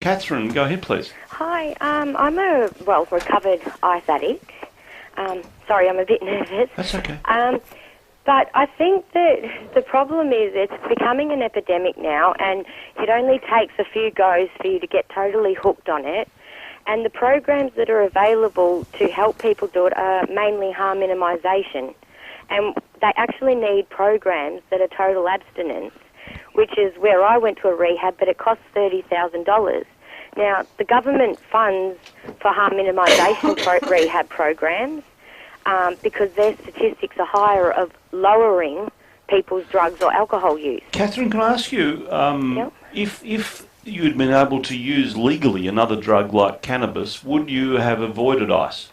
Catherine, go ahead, please. Hi, I'm a, recovered ice addict. Sorry, I'm a bit nervous. That's okay. But I think that the problem is it's becoming an epidemic now, and it only takes a few goes for you to get totally hooked on it. And the programs that are available to help people do it are mainly harm minimisation. And they actually need programs that are total abstinence, which is where I went to a rehab, but it costs $30,000. Now, the government funds for harm minimisation rehab programs because their statistics are higher of lowering people's drugs or alcohol use. Catherine, can I ask you, if you'd been able to use legally another drug like cannabis, would you have avoided ice?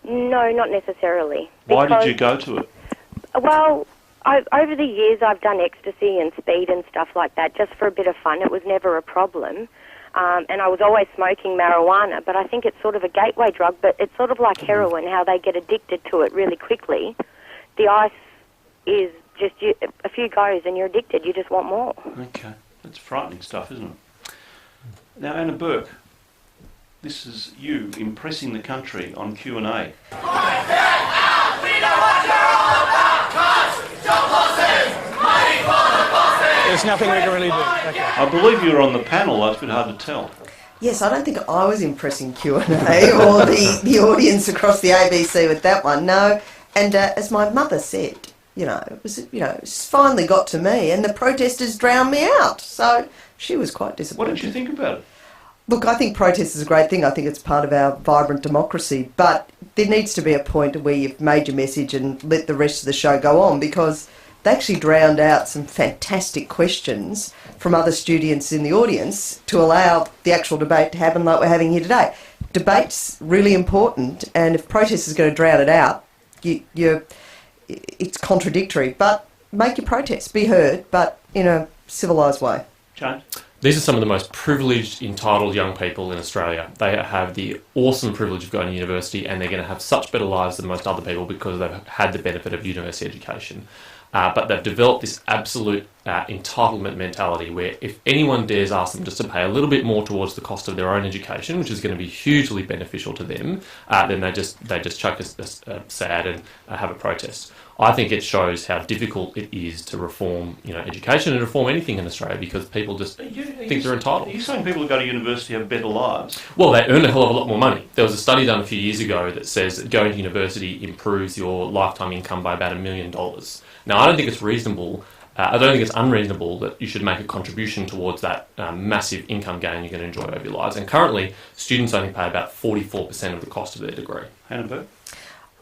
No, not necessarily. Why did you go to it? Well, over the years I've done ecstasy and speed and stuff like that just for a bit of fun. It was never a problem. And I was always smoking marijuana, but I think it's sort of a gateway drug, but it's sort of like heroin, how they get addicted to it really quickly. The ice is just a few goes and you're addicted. You just want more. Okay. That's frightening stuff, isn't it? Now, Anna Burke, this is you impressing the country on Q&A. There's nothing we can really do. Okay. I believe you were on the panel, though it's a bit hard to tell. Yes, I don't think I was impressing Q&A or the audience across the ABC with that one. No, and as my mother said, it's finally got to me, and the protesters drowned me out. So she was quite disappointed. What did you think about it? Look, I think protest is a great thing. I think it's part of our vibrant democracy, but there needs to be a point where you've made your message and let the rest of the show go on, because they actually drowned out some fantastic questions from other students in the audience to allow the actual debate to happen like we're having here today. Debate's really important, and if protest is going to drown it out, it's contradictory. But make your protest, be heard, but in a civilised way. James? These are some of the most privileged, entitled young people in Australia. They have the awesome privilege of going to university, and they're going to have such better lives than most other people because they've had the benefit of university education. But they've developed this absolute entitlement mentality where if anyone dares ask them just to pay a little bit more towards the cost of their own education, which is going to be hugely beneficial to them, then they just chuck a sad and have a protest. I think it shows how difficult it is to reform, education and reform anything in Australia because people just think they're entitled. Are you saying people who go to university have better lives? Well, they earn a hell of a lot more money. There was a study done a few years ago that says that going to university improves your lifetime income by about $1 million. Now, I don't think it's reasonable. I don't think it's unreasonable that you should make a contribution towards that massive income gain you're going to enjoy over your lives. And currently, students only pay about 44% of the cost of their degree. Hannah Burke?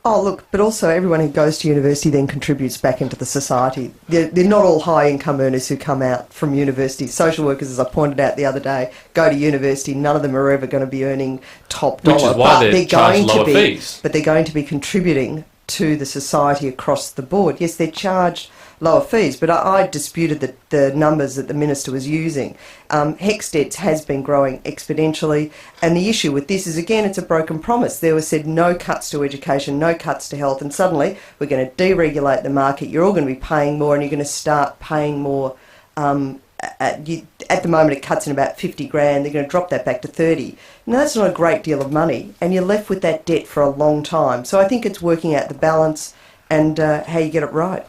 Oh, look, but also everyone who goes to university then contributes back into the society. They're not all high-income earners who come out from university. Social workers, as I pointed out the other day, go to university. None of them are ever going to be earning top dollar. Which is why they're charged lower fees. But they're going to be contributing to the society across the board. Yes, they're charged lower fees, but I disputed the numbers that the Minister was using. HECS debts has been growing exponentially, and the issue with this is, again, it's a broken promise. There was said no cuts to education, no cuts to health, and suddenly we're going to deregulate the market. You're all going to be paying more, and you're going to start paying more. At the moment it cuts in about 50 grand, they're going to drop that back to 30. Now that's not a great deal of money, and you're left with that debt for a long time. So I think it's working out the balance and how you get it right.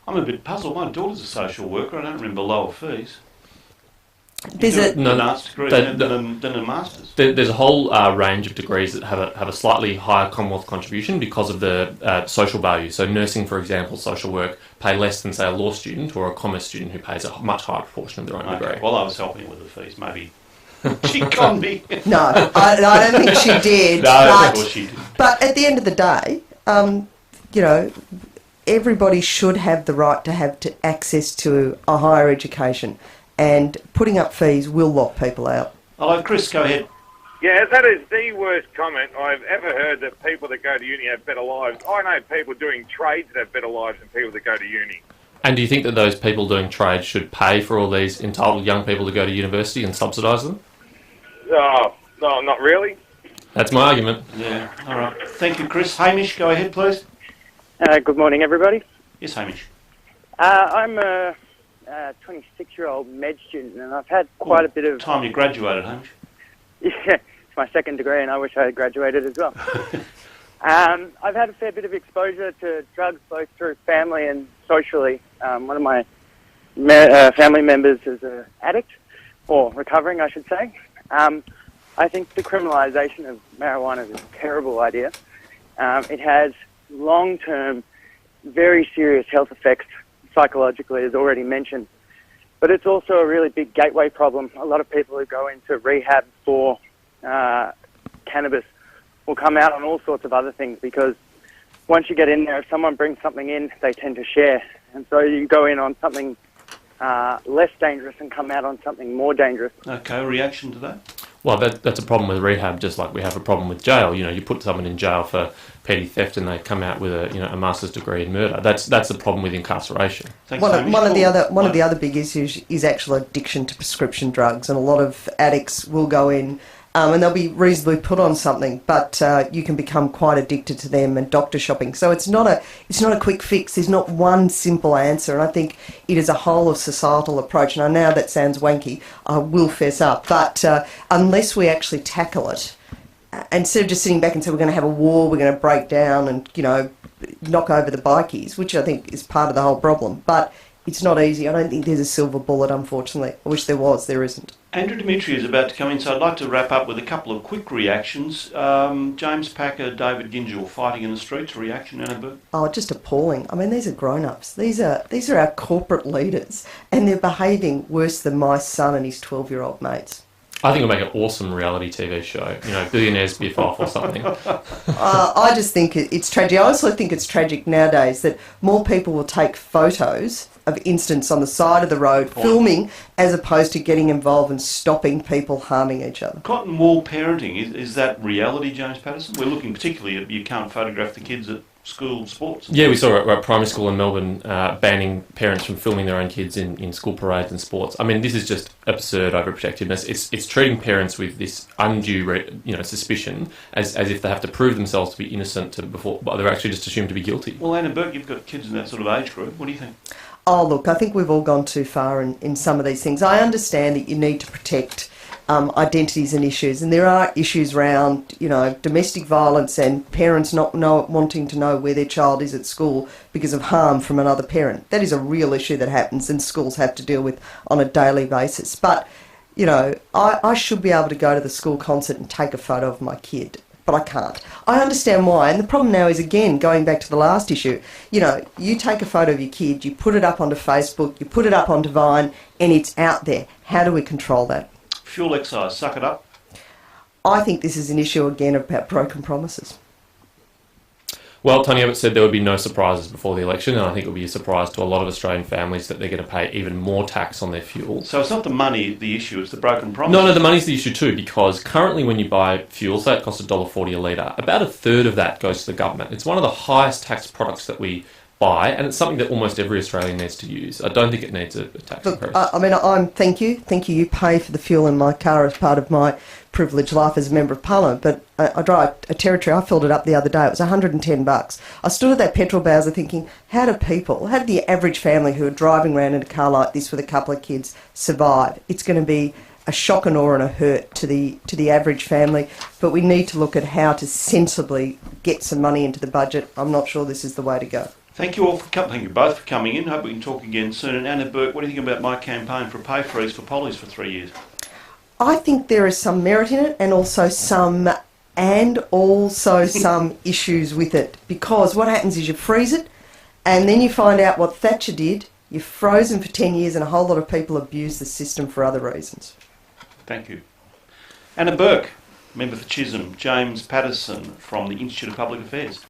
I'm a bit puzzled. My daughter's a social worker. I don't remember lower fees. There's an advanced degree than a master's. There's a whole range of degrees that have a slightly higher Commonwealth contribution because of the social value. So nursing, for example, social work pay less than, say, a law student or a commerce student who pays a much higher proportion of their own degree. Well, I was helping with the fees. Maybe she conned me. No, I don't think she did. No, of course she did. But at the end of the day, everybody should have the right to have access to a higher education, and putting up fees will lock people out. Hello, Chris, go ahead. Yeah, that is the worst comment I've ever heard, that people that go to uni have better lives. I know people doing trades that have better lives than people that go to uni. And do you think that those people doing trades should pay for all these entitled young people to go to university and subsidise them? No, not really. That's my argument. Yeah, all right. Thank you, Chris. Hamish, go ahead, please. Good morning, everybody. Yes, Hamish. I'm 26-year-old med student, and I've had quite a bit of... Time you graduated, Hamish. Yeah, it's my second degree, and I wish I had graduated as well. I've had a fair bit of exposure to drugs, both through family and socially. One of my family members is an addict, or recovering, I should say. I think the criminalisation of marijuana is a terrible idea. It has long-term, very serious health effects psychologically, as already mentioned. But it's also a really big gateway problem. A lot of people who go into rehab for cannabis will come out on all sorts of other things, because once you get in there, if someone brings something in, they tend to share. And so you go in on something less dangerous and come out on something more dangerous. Okay, reaction to that? Well, that's a problem with rehab, just like we have a problem with jail. You know, you put someone in jail for petty theft and they come out with a master's degree in murder. That's the problem with incarceration. One of the other big issues is actual addiction to prescription drugs, and a lot of addicts will go in and they'll be reasonably put on something, but you can become quite addicted to them, and doctor shopping. So it's not a quick fix. There's not one simple answer, and I think it is a whole of societal approach. And I know that sounds wanky, I will fess up, but unless we actually tackle it, instead of just sitting back and say we're going to have a war, we're going to break down and, you know, knock over the bikies, which I think is part of the whole problem. But it's not easy. I don't think there's a silver bullet, unfortunately. I wish there was. There isn't. Andrew Dimitri is about to come in, so I'd like to wrap up with a couple of quick reactions. James Packer, David Gyngell fighting in the streets. A reaction, Anna Burke? Oh, just appalling. I mean, these are grown-ups. These are our corporate leaders, and they're behaving worse than my son and his 12-year-old mates. I think it'll make an awesome reality TV show, you know, Billionaires Biff Off or something. I just think it's tragic. I also think it's tragic nowadays that more people will take photos of incidents on the side of the road, filming, as opposed to getting involved and stopping people harming each other. Cotton wool parenting, is that reality, James Patterson? We're looking particularly at you can't photograph the kids at school sports. Yeah, we saw at primary school in Melbourne banning parents from filming their own kids in school parades and sports. I mean, this is just absurd overprotectiveness. It's treating parents with this undue suspicion as if they have to prove themselves to be innocent before they're actually just assumed to be guilty. Well, Anna Burke, you've got kids in that sort of age group. What do you think? Oh, look, I think we've all gone too far in some of these things. I understand that you need to protect identities and issues, and there are issues around, you know, domestic violence and parents not wanting to know where their child is at school because of harm from another parent. That is a real issue that happens and schools have to deal with on a daily basis. But, you know, I should be able to go to the school concert and take a photo of my kid, but I can't. I understand why, and the problem now is, again, going back to the last issue, you know, you take a photo of your kid, you put it up onto Facebook, you put it up onto Vine, and it's out there. How do we control that? Fuel excise, suck it up. I think this is an issue, again, about broken promises. Well, Tony Abbott said there would be no surprises before the election, and I think it will be a surprise to a lot of Australian families that they're going to pay even more tax on their fuel. So it's not the money the issue, it's the broken promises. No, the money's the issue too, because currently when you buy fuel, say it costs $1.40 a litre, about a third of that goes to the government. It's one of the highest tax products that we buy, and it's something that almost every Australian needs to use. I don't think it needs a tax increase. I mean, thank you. You pay for the fuel in my car as part of my privileged life as a Member of Parliament, but I drive a Territory. I filled it up the other day. It was $110. I stood at that petrol bowser thinking, how do the average family who are driving around in a car like this with a couple of kids survive? It's going to be a shock and awe and a hurt to the average family, but we need to look at how to sensibly get some money into the budget. I'm not sure this is the way to go. Thank you all thank you both for coming in. Hope we can talk again soon. And Anna Burke, what do you think about my campaign for a pay freeze for pollies for 3 years? I think there is some merit in it, and also some issues with it, because what happens is you freeze it, and then you find out what Thatcher did. You're frozen for 10 years, and a whole lot of people abuse the system for other reasons. Thank you. Anna Burke, member for Chisholm. James Patterson from the Institute of Public Affairs.